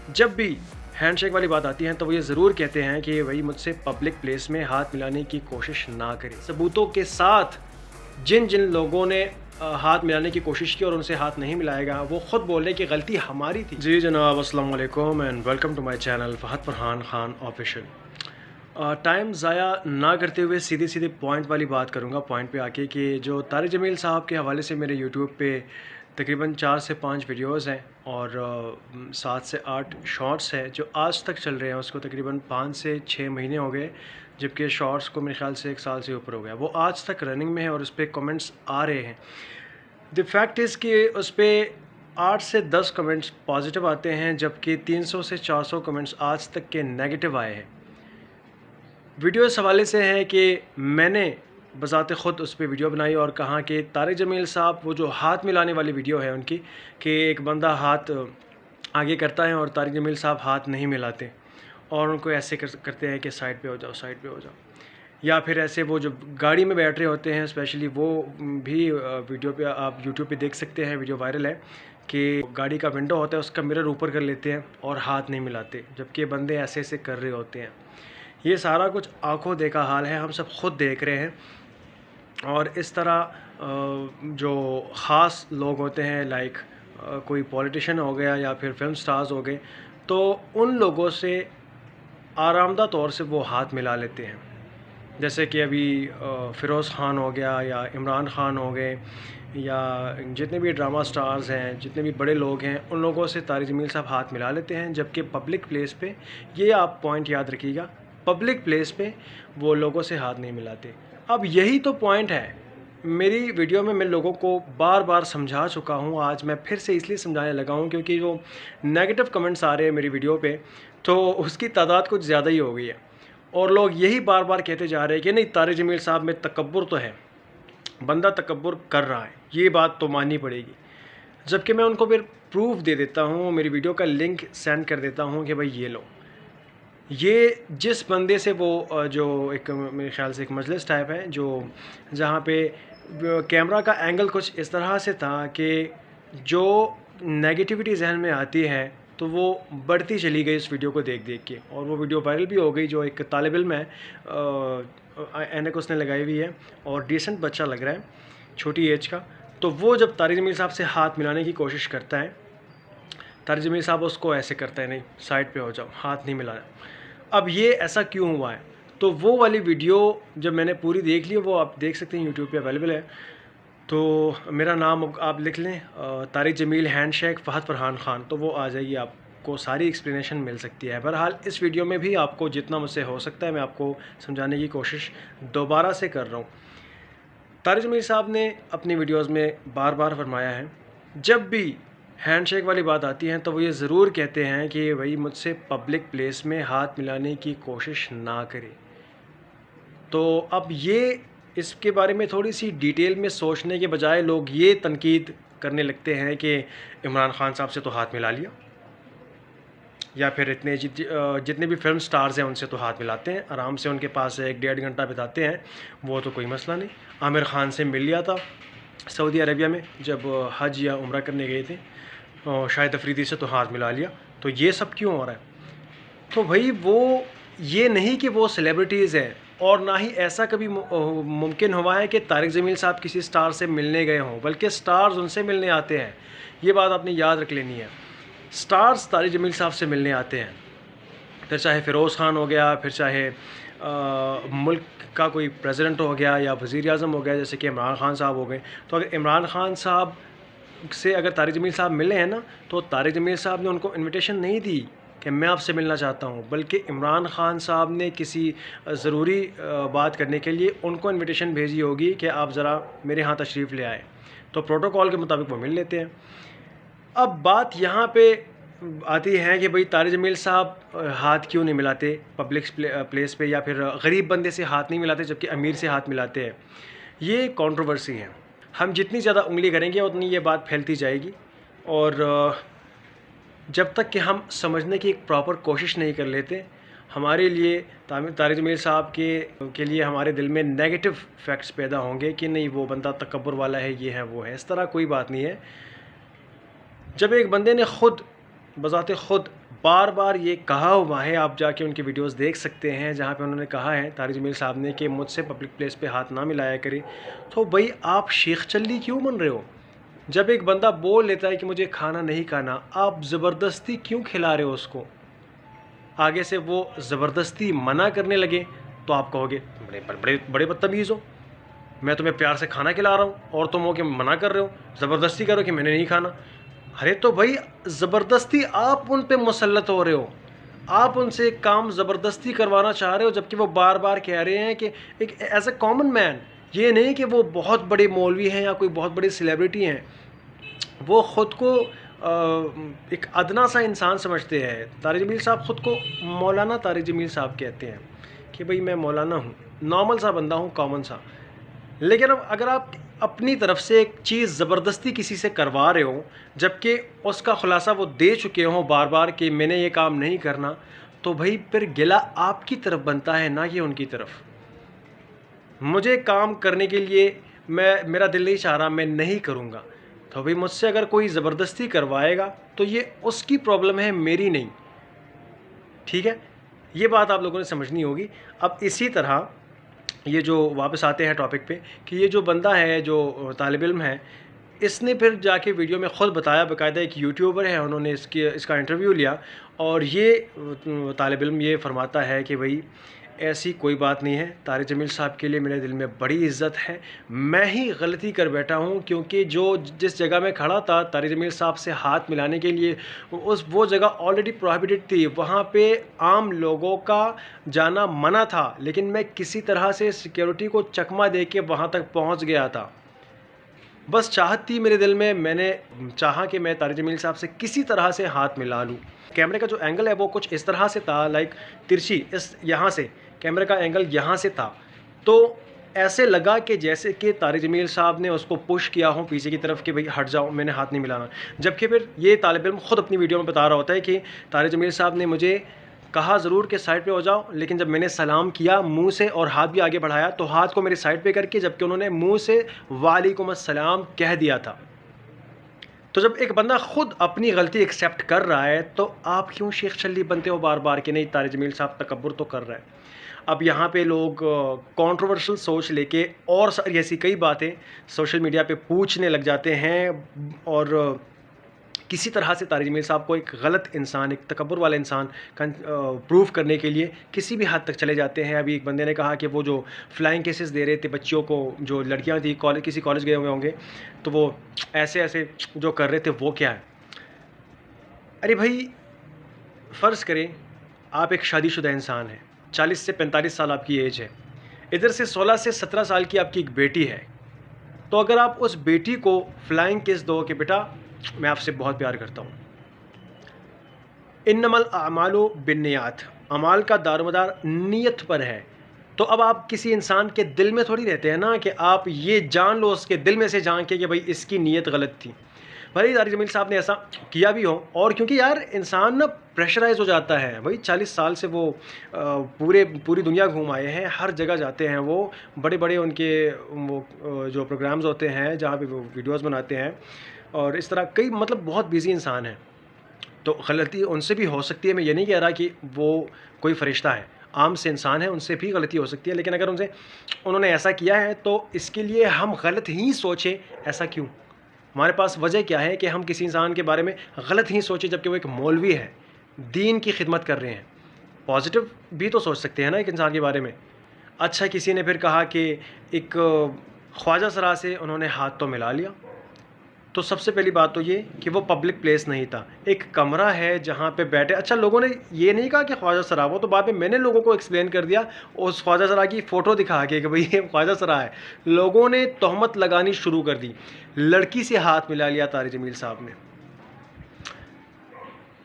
جب بھی hand shake والی بات آتی ہے تو وہ یہ ضرور کہتے ہیں کہ بھائی مجھ سے پبلک پلیس میں ہاتھ ملانے کی کوشش نہ کریں. ثبوتوں کے ساتھ جن لوگوں نے ہاتھ ملانے کی کوشش کی اور ان سے ہاتھ نہیں ملائے گا وہ خود بول رہے کہ غلطی ہماری تھی. جی جناب، السلام علیکم and welcome to my channel Fahad Farhan Khan official. Time ضائع نہ کرتے ہوئے سیدھی پوائنٹ والی بات کروں گا، پوائنٹ پہ آ کے کہ جو طارق جمیل صاحب کے حوالے سے میرے یوٹیوب پہ تقریباً 4 سے 5 ویڈیوز ہیں اور 7 سے 8 شارٹس ہیں جو آج تک چل رہے ہیں. اس کو تقریباً 5 سے 6 مہینے ہو گئے، جبکہ شارٹس کو میرے خیال سے 1 سال سے اوپر ہو گیا. وہ آج تک رننگ میں ہے اور اس پہ کمنٹس آ رہے ہیں. دی فیکٹ از کہ اس پہ 8 سے 10 کمنٹس پازیٹیو آتے ہیں، جبکہ 300 سے 400 کمنٹس آج تک کے نیگیٹو آئے ہیں. ویڈیو اس حوالے سے ہے کہ میں نے بذات خود اس پہ ویڈیو بنائی اور کہا کہ طارق جمیل صاحب وہ جو ہاتھ ملانے والی ویڈیو ہے ان کی، کہ ایک بندہ ہاتھ آگے کرتا ہے اور طارق جمیل صاحب ہاتھ نہیں ملاتے اور ان کو ایسے کرتے ہیں کہ سائڈ پہ ہو جاؤ، سائڈ پہ ہو جاؤ. یا پھر ایسے وہ جو گاڑی میں بیٹھ رہے ہوتے ہیں اسپیشلی، وہ بھی ویڈیو پہ آپ یوٹیوب پہ دیکھ سکتے ہیں، ویڈیو وائرل ہے کہ گاڑی کا ونڈو ہوتا ہے اس کا مرر اوپر کر لیتے ہیں اور ہاتھ نہیں ملاتے، جبکہ بندے ایسے کر رہے ہوتے ہیں. یہ سارا کچھ آنکھوں دیکھا حال ہے، ہم سب خود دیکھ رہے ہیں. اور اس طرح جو خاص لوگ ہوتے ہیں لائک کوئی پولیٹیشین ہو گیا یا پھر فلم سٹارز ہو گئے، تو ان لوگوں سے آرامدہ طور سے وہ ہاتھ ملا لیتے ہیں. جیسے کہ ابھی فیروز خان ہو گیا یا عمران خان ہو گئے یا جتنے بھی ڈرامہ سٹارز ہیں، جتنے بھی بڑے لوگ ہیں، ان لوگوں سے طارق جمیل صاحب ہاتھ ملا لیتے ہیں. جبکہ پبلک پلیس پہ، یہ آپ پوائنٹ یاد رکھیے گا، پبلک پلیس پہ وہ لوگوں سے ہاتھ نہیں ملاتے. اب یہی تو پوائنٹ ہے. میری ویڈیو میں لوگوں کو بار بار سمجھا چکا ہوں، آج میں پھر سے اس لیے سمجھانے لگا ہوں کیونکہ جو نیگیٹو کمنٹس آ رہے ہیں میری ویڈیو پہ، تو اس کی تعداد کچھ زیادہ ہی ہو گئی ہے. اور لوگ یہی بار بار کہتے جا رہے ہیں کہ نہیں، طارق جمیل صاحب میں تکبر تو ہے، بندہ تکبر کر رہا ہے، یہ بات تو ماننی پڑے گی. جبکہ میں ان کو پھر پروف دے دیتا ہوں، میری ویڈیو کا لنک سینڈ کر دیتا ہوں کہ بھائی یہ لو. یہ جس بندے سے وہ جو ایک میرے خیال سے ایک مجلس ٹائپ ہے، جو جہاں پہ کیمرہ کا اینگل کچھ اس طرح سے تھا کہ جو نیگیٹیوٹی ذہن میں آتی ہے تو وہ بڑھتی چلی گئی اس ویڈیو کو دیکھ کے. اور وہ ویڈیو وائرل بھی ہو گئی. جو ایک طالب علم ہے، اینک اس نے لگائی ہوئی ہے اور ڈیسنٹ بچہ لگ رہا ہے، چھوٹی ایج کا، تو وہ جب طارق جمیل صاحب سے ہاتھ ملانے کی کوشش کرتا ہے، طارق جمیل صاحب اس کو ایسے کرتا ہے، نہیں سائڈ پہ ہو جاؤ، ہاتھ نہیں ملانا. اب یہ ایسا کیوں ہوا ہے؟ تو وہ والی ویڈیو جب میں نے پوری دیکھ لی، وہ آپ دیکھ سکتے ہیں، یوٹیوب پہ اویلیبل ہے. تو میرا نام آپ لکھ لیں، طارق جمیل ہینڈ شیک فہد فرحان خان، تو وہ آ جائیے، آپ کو ساری ایکسپلینیشن مل سکتی ہے. بہرحال اس ویڈیو میں بھی آپ کو جتنا مجھ سے ہو سکتا ہے میں آپ کو سمجھانے کی کوشش دوبارہ سے کر رہا ہوں. طارق جمیل صاحب نے اپنی ویڈیوز میں بار بار فرمایا ہے، جب بھی ہینڈ شیک والی بات آتی ہے تو وہ یہ ضرور کہتے ہیں کہ بھائی مجھ سے پبلک پلیس میں ہاتھ ملانے کی کوشش نہ کرے. تو اب یہ اس کے بارے میں تھوڑی سی ڈیٹیل میں سوچنے کے بجائے لوگ یہ تنقید کرنے لگتے ہیں کہ عمران خان صاحب سے تو ہاتھ ملا لیا، یا پھر اتنے جتنے بھی فلم سٹارز ہیں ان سے تو ہاتھ ملاتے ہیں آرام سے، ان کے پاس 1-1.5 گھنٹہ بتاتے ہیں، وہ تو کوئی مسئلہ نہیں. عامر خان سے مل لیا تھا سعودی عربیہ میں جب حج یا عمرہ کرنے گئے تھے، شاہد افریدی سے تو ہاتھ ملا لیا. تو یہ سب کیوں ہو رہا ہے؟ تو بھائی وہ یہ نہیں کہ وہ سیلیبریٹیز ہیں، اور نہ ہی ایسا کبھی ممکن ہوا ہے کہ طارق جمیل صاحب کسی سٹار سے ملنے گئے ہوں، بلکہ سٹارز ان سے ملنے آتے ہیں. یہ بات آپ نے یاد رکھ لینی ہے. سٹارز طارق جمیل صاحب سے ملنے آتے ہیں، پھر چاہے فیروز خان ہو گیا، پھر چاہے ملک کا کوئی پریزیڈنٹ ہو گیا یا وزیر اعظم ہو گیا، جیسے کہ عمران خان صاحب ہو گئے. تو اگر عمران خان صاحب سے اگر طارق جمیل صاحب ملے ہیں نا، تو طارق جمیل صاحب نے ان کو انویٹیشن نہیں دی کہ میں آپ سے ملنا چاہتا ہوں، بلکہ عمران خان صاحب نے کسی ضروری بات کرنے کے لیے ان کو انویٹیشن بھیجی ہوگی کہ آپ ذرا میرے ہاں تشریف لے آئیں. تو پروٹوکول کے مطابق وہ مل لیتے ہیں. اب بات یہاں پہ آتی ہے کہ بھئی طارق جمیل صاحب ہاتھ کیوں نہیں ملاتے پبلک پلیس پہ، یا پھر غریب بندے سے ہاتھ نہیں ملاتے جبکہ امیر سے ہاتھ ملاتے ہیں. یہ کنٹروورسی ہے. ہم جتنی زیادہ انگلی کریں گے اتنی یہ بات پھیلتی جائے گی، اور جب تک کہ ہم سمجھنے کی ایک پراپر کوشش نہیں کر لیتے، ہمارے لیے طارق جمیل صاحب کے لیے ہمارے دل میں نیگیٹو فیکٹس پیدا ہوں گے کہ نہیں وہ بندہ تکبر والا ہے، یہ ہے وہ ہے. اس طرح کوئی بات نہیں ہے. جب ایک بندے نے خود بذات خود بار بار یہ کہا ہوا ہے، آپ جا کے ان کی ویڈیوز دیکھ سکتے ہیں جہاں پہ انہوں نے کہا ہے طارق جمیل صاحب نے کہ مجھ سے پبلک پلیس پہ ہاتھ نہ ملایا کرے. تو بھائی آپ شیخ چلی کیوں بن رہے ہو؟ جب ایک بندہ بول لیتا ہے کہ مجھے کھانا نہیں کھانا، آپ زبردستی کیوں کھلا رہے ہو اس کو؟ آگے سے وہ زبردستی منع کرنے لگے تو آپ کہو گے بڑے بڑے بڑے بدتمیز ہو، میں تمہیں پیار سے کھانا کھلا رہا ہوں اور تم ہو کہ منع کر رہے ہو، زبردستی کرو کہ میں نے نہیں کھانا. ارے تو بھائی زبردستی آپ ان پہ مسلط ہو رہے ہو، آپ ان سے ایک کام زبردستی کروانا چاہ رہے ہو، جبکہ وہ بار بار کہہ رہے ہیں کہ ایک ایز اے کامن مین، یہ نہیں کہ وہ بہت بڑے مولوی ہیں یا کوئی بہت بڑی سیلیبریٹی ہیں، وہ خود کو ایک ادنا سا انسان سمجھتے ہیں. طارق جمیل صاحب خود کو مولانا طارق جمیل صاحب کہتے ہیں کہ بھئی میں مولانا ہوں، نارمل سا بندہ ہوں، کامن سا. لیکن اب اگر آپ اپنی طرف سے ایک چیز زبردستی کسی سے کروا رہے ہو، جبکہ اس کا خلاصہ وہ دے چکے ہوں بار بار کہ میں نے یہ کام نہیں کرنا، تو بھائی پھر گلہ آپ کی طرف بنتا ہے، نہ کہ ان کی طرف. مجھے کام کرنے کے لیے میرا دل نہیں چاہ رہا، میں نہیں کروں گا. تو بھائی مجھ سے اگر کوئی زبردستی کروائے گا تو یہ اس کی پرابلم ہے، میری نہیں. ٹھیک ہے، یہ بات آپ لوگوں نے سمجھنی ہوگی. اب اسی طرح یہ جو واپس آتے ہیں ٹاپک پہ کہ یہ جو بندہ ہے جو طالب علم ہے، اس نے پھر جا کے ویڈیو میں خود بتایا، باقاعدہ ایک یوٹیوبر ہے، انہوں نے اس کا انٹرویو لیا اور یہ طالب علم یہ فرماتا ہے کہ بھئی ایسی کوئی بات نہیں ہے، طارق جمیل صاحب کے لیے میرے دل میں بڑی عزت ہے، میں ہی غلطی کر بیٹھا ہوں، کیونکہ جس جگہ میں کھڑا تھا طارق جمیل صاحب سے ہاتھ ملانے کے لیے، وہ جگہ آلریڈی پروہیبٹڈ تھی، وہاں پہ عام لوگوں کا جانا منع تھا، لیکن میں کسی طرح سے سیکیورٹی کو چکمہ دے کے وہاں تک پہنچ گیا تھا. بس چاہت تھی میرے دل میں نے چاہا کہ میں طارق جمیل صاحب سے کسی طرح سے ہاتھ ملا لوں. کیمرے کا جو اینگل ہے وہ کچھ اس طرح سے تھا، لائک ترچھی، یہاں سے کیمرے کا اینگل یہاں سے تھا، تو ایسے لگا کہ جیسے کہ طارق جمیل صاحب نے اس کو پش کیا ہو پیچھے کی طرف کہ بھئی ہٹ جاؤ، میں نے ہاتھ نہیں ملانا. جبکہ پھر یہ طالب علم خود اپنی ویڈیو میں بتا رہا ہوتا ہے کہ طارق جمیل صاحب نے مجھے کہا ضرور کہ سائڈ پہ ہو جاؤ، لیکن جب میں نے سلام کیا منہ سے اور ہاتھ بھی آگے بڑھایا تو ہاتھ کو میرے سائڈ پہ کر کے، جبکہ انہوں نے منہ سے وعلیکم السلام کہہ دیا تھا. تو جب ایک بندہ خود اپنی غلطی ایکسیپٹ کر رہا ہے تو آپ کیوں شیخ چلی بنتے ہو بار بار کہ نہیں طارق جمیل صاحب تکبر تو کر رہا ہے. اب یہاں پہ لوگ کانٹروورشل سوچ لے کے اور ساری ایسی کئی باتیں سوشل میڈیا پہ پوچھنے لگ جاتے ہیں، اور کسی طرح سے طارق جمیل صاحب کو ایک غلط انسان، ایک تکبر والا انسان پروف کرنے کے لیے کسی بھی حد تک چلے جاتے ہیں. ابھی ایک بندے نے کہا کہ وہ جو فلائنگ کیسز دے رہے تھے بچیوں کو، جو لڑکیاں تھیں کسی کالج گئے ہوئے ہوں گے، تو وہ ایسے جو کر رہے تھے وہ کیا ہے؟ ارے بھائی فرض کریں آپ ایک شادی شدہ انسان ہیں، 40 سے 45 سال آپ کی ایج ہے، ادھر سے 16 سے 17 سال کی آپ کی ایک بیٹی ہے. تو اگر آپ اس بیٹی کو فلائنگ کیس دو کہ بیٹا میں آپ سے بہت پیار کرتا ہوں، انما الاعمال بالنیات، اعمال کا دار و مدار نیت پر ہے، تو اب آپ کسی انسان کے دل میں تھوڑی رہتے ہیں نا کہ آپ یہ جان لو اس کے دل میں سے جان کے کہ بھائی اس کی نیت غلط تھی. بھائی طارق جمیل صاحب نے ایسا کیا بھی ہو، اور کیونکہ یار انسان نا پریشرائز ہو جاتا ہے. بھائی 40 سال سے وہ پوری دنیا گھوم آئے ہیں، ہر جگہ جاتے ہیں، وہ بڑے بڑے ان کے وہ جو پروگرامز ہوتے ہیں جہاں پہ وہ ویڈیوز بناتے ہیں، اور اس طرح کئی مطلب بہت بیزی انسان ہیں. تو غلطی ان سے بھی ہو سکتی ہے، میں یہ نہیں کہہ رہا کہ وہ کوئی فرشتہ ہے، عام سے انسان ہے، ان سے بھی غلطی ہو سکتی ہے. لیکن اگر انہوں نے ایسا کیا ہے تو اس کے لیے ہم غلط ہی سوچیں. ایسا کیوں؟ ہمارے پاس وجہ کیا ہے کہ ہم کسی انسان کے بارے میں غلط ہی سوچیں جبکہ وہ ایک مولوی ہے، دین کی خدمت کر رہے ہیں؟ پازیٹیو بھی تو سوچ سکتے ہیں نا ایک انسان کے بارے میں. اچھا کسی نے پھر کہا کہ ایک خواجہ سرا سے انہوں نے ہاتھ تو ملا لیا. تو سب سے پہلی بات تو یہ کہ وہ پبلک پلیس نہیں تھا، ایک کمرہ ہے جہاں پہ بیٹھے. اچھا لوگوں نے یہ نہیں کہا کہ خواجہ سرا، وہ تو بعد میں نے لوگوں کو ایکسپلین کر دیا اس خواجہ سرا کی فوٹو دکھا کے کہ بھئی یہ خواجہ سرا ہے. لوگوں نے تہمت لگانی شروع کر دی، لڑکی سے ہاتھ ملا لیا طارق جمیل صاحب نے.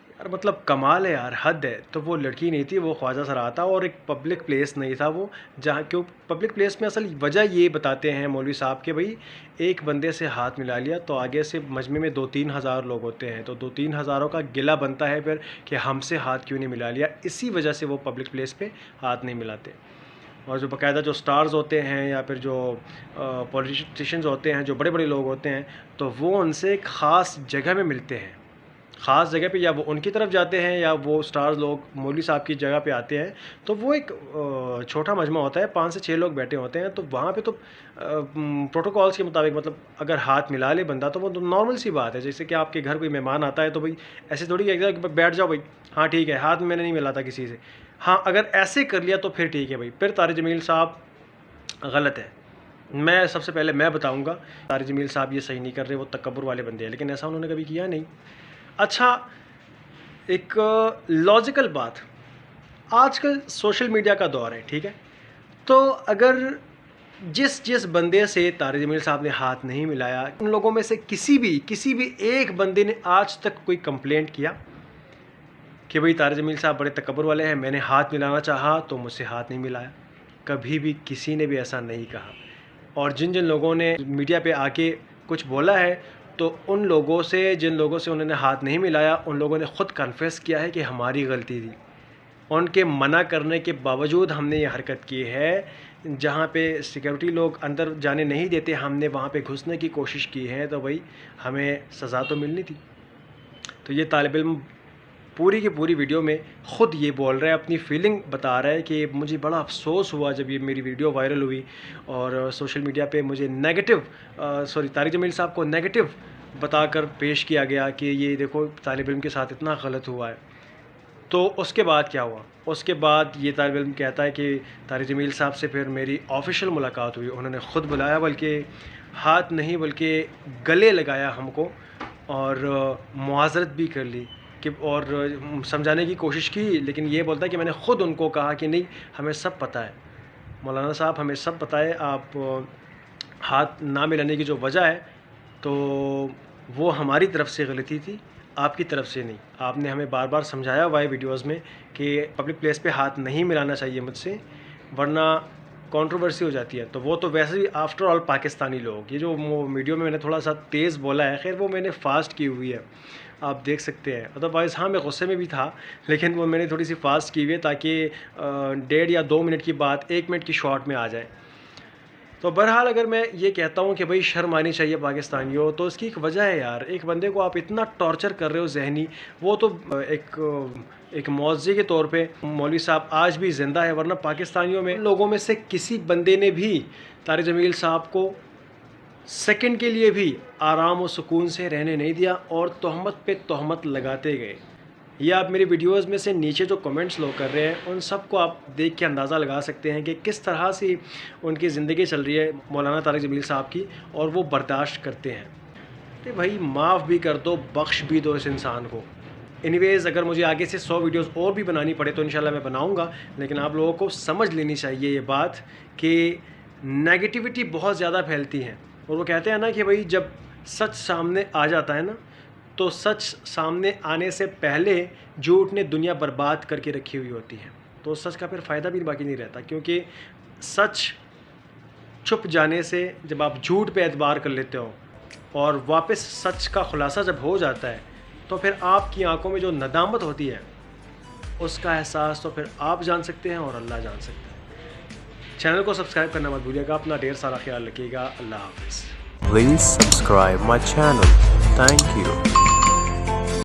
یار مطلب کمال ہے یار، حد ہے. تو وہ لڑکی نہیں تھی، وہ خواجہ سرا تھا، اور ایک پبلک پلیس نہیں تھا وہ، جہاں کیوں پبلک پلیس میں اصل وجہ یہ بتاتے ہیں مولوی صاحب کہ بھئی ایک بندے سے ہاتھ ملا لیا تو آگے سے مجمع میں 2-3 ہزار لوگ ہوتے ہیں، تو 2-3 ہزاروں کا گلہ بنتا ہے پھر کہ ہم سے ہاتھ کیوں نہیں ملا لیا. اسی وجہ سے وہ پبلک پلیس پہ ہاتھ نہیں ملاتے. اور جو باقاعدہ جو سٹارز ہوتے ہیں یا پھر جو پولیٹیشنز ہوتے ہیں، جو بڑے بڑے لوگ ہوتے ہیں، تو وہ ان سے ایک خاص جگہ میں ملتے ہیں. خاص جگہ پہ یا وہ ان کی طرف جاتے ہیں یا وہ اسٹارز لوگ مولوی صاحب کی جگہ پہ آتے ہیں، تو وہ ایک چھوٹا مجمع ہوتا ہے، 5 سے 6 لوگ بیٹھے ہوتے ہیں، تو وہاں پہ تو پروٹوکالس کے مطابق مطلب اگر ہاتھ ملا لے بندہ تو وہ نارمل سی بات ہے. جیسے کہ آپ کے گھر کوئی مہمان آتا ہے تو بھائی ایسے تھوڑی کہ بیٹھ جاؤ بھائی، ہاں ٹھیک ہے، ہاتھ میں نے نہیں ملا تھا کسی سے. ہاں اگر ایسے کر لیا تو پھر ٹھیک ہے بھائی، پھر طارق جمیل صاحب غلط ہے. میں سب سے پہلے میں بتاؤں گا طارق جمیل صاحب یہ صحیح نہیں کر رہے، وہ تکبر والے بندے ہیں، لیکن ایسا انہوں نے کبھی کیا نہیں. اچھا ایک لاجیکل بات، آج کل سوشل میڈیا کا دور ہے، ٹھیک ہے، تو اگر جس بندے سے طارق جمیل صاحب نے ہاتھ نہیں ملایا، ان لوگوں میں سے کسی بھی ایک بندے نے آج تک کوئی کمپلینٹ کیا کہ بھئی طارق جمیل صاحب بڑے تکبر والے ہیں، میں نے ہاتھ ملانا چاہا تو مجھ سے ہاتھ نہیں ملایا؟ کبھی بھی کسی نے بھی ایسا نہیں کہا. اور جن لوگوں نے میڈیا پہ آ کے کچھ بولا ہے تو ان لوگوں سے جن لوگوں سے انہوں نے ہاتھ نہیں ملایا، ان لوگوں نے خود کنفیس کیا ہے کہ ہماری غلطی تھی، ان کے منع کرنے کے باوجود ہم نے یہ حرکت کی ہے. جہاں پہ سیکیورٹی لوگ اندر جانے نہیں دیتے ہم نے وہاں پہ گھسنے کی کوشش کی ہے، تو بھائی ہمیں سزا تو ملنی تھی. تو یہ طالب علم پوری کی پوری ویڈیو میں خود یہ بول رہا ہے، اپنی فیلنگ بتا رہا ہے کہ مجھے بڑا افسوس ہوا جب یہ میری ویڈیو وائرل ہوئی اور سوشل میڈیا پہ مجھے طارق جمیل صاحب کو نیگیٹو بتا کر پیش کیا گیا کہ یہ دیکھو طالب علم کے ساتھ اتنا غلط ہوا ہے. تو اس کے بعد کیا ہوا؟ اس کے بعد یہ طالب علم کہتا ہے کہ طارق جمیل صاحب سے پھر میری آفیشیل ملاقات ہوئی، انہوں نے خود بلایا، بلکہ ہاتھ نہیں بلکہ گلے لگایا ہم کو اور معذرت بھی کر لی کہ اور سمجھانے کی کوشش کی. لیکن یہ بولتا ہے کہ میں نے خود ان کو کہا کہ نہیں ہمیں سب پتہ ہے مولانا صاحب، ہمیں سب پتہ ہے، آپ ہاتھ نہ ملانے کی جو وجہ ہے تو وہ ہماری طرف سے غلطی تھی، آپ کی طرف سے نہیں. آپ نے ہمیں بار بار سمجھایا ہوا ہے ویڈیوز میں کہ پبلک پلیس پہ ہاتھ نہیں ملانا چاہیے مجھ سے، ورنہ کنٹروورسی ہو جاتی ہے. تو وہ تو ویسے بھی آفٹر آل پاکستانی لوگ، یہ جو ویڈیو میں نے تھوڑا سا تیز بولا ہے، خیر وہ میں نے فاسٹ کی ہوئی ہے، آپ دیکھ سکتے ہیں. ادروائز ہاں میں غصے میں بھی تھا، لیکن وہ میں نے تھوڑی سی فاسٹ کی ہوئی ہے تاکہ 1.5 یا 2 منٹ کی بات 1 منٹ کی شارٹ میں آ جائے. تو بہرحال اگر میں یہ کہتا ہوں کہ بھائی شرم آنی چاہیے پاکستانیوں، تو اس کی ایک وجہ ہے یار. ایک بندے کو آپ اتنا ٹارچر کر رہے ہو ذہنی، وہ تو ایک معاوضے کے طور پہ مولوی صاحب آج بھی زندہ ہے، ورنہ پاکستانیوں میں لوگوں میں سے کسی بندے نے بھی طارق جمیل صاحب کو سیکنڈ کے لیے بھی آرام و سکون سے رہنے نہیں دیا اور تہمت پہ تہمت لگاتے گئے. یہ آپ میری ویڈیوز میں سے نیچے جو کمنٹس لوگ کر رہے ہیں ان سب کو آپ دیکھ کے اندازہ لگا سکتے ہیں کہ کس طرح سے ان کی زندگی چل رہی ہے مولانا طارق جمیل صاحب کی، اور وہ برداشت کرتے ہیں. کہ بھائی معاف بھی کر دو، بخش بھی دو اس انسان کو. اینی ویز اگر مجھے آگے سے 100 ویڈیوز اور بھی بنانی پڑے تو انشاءاللہ میں بناؤں گا، لیکن آپ لوگوں کو سمجھ لینی چاہیے یہ بات کہ نیگیٹیوٹی بہت زیادہ پھیلتی ہے. اور وہ کہتے ہیں نا کہ بھائی جب سچ سامنے آ جاتا ہے نا تو سچ سامنے آنے سے پہلے جھوٹ نے دنیا برباد کر کے رکھی ہوئی ہوتی ہے، تو سچ کا پھر فائدہ بھی باقی نہیں رہتا. کیونکہ سچ چھپ جانے سے جب آپ جھوٹ پہ اعتبار کر لیتے ہو اور واپس سچ کا خلاصہ جب ہو جاتا ہے تو پھر آپ کی آنکھوں میں جو ندامت ہوتی ہے اس کا احساس تو پھر آپ جان سکتے ہیں اور اللہ جان سکتے ہیں. چینل کو سبسکرائب کرنا مت بھولیے گا. اپنا ڈھیر سارا خیال رکھیے گا. اللہ حافظ. Please subscribe my channel. Thank you.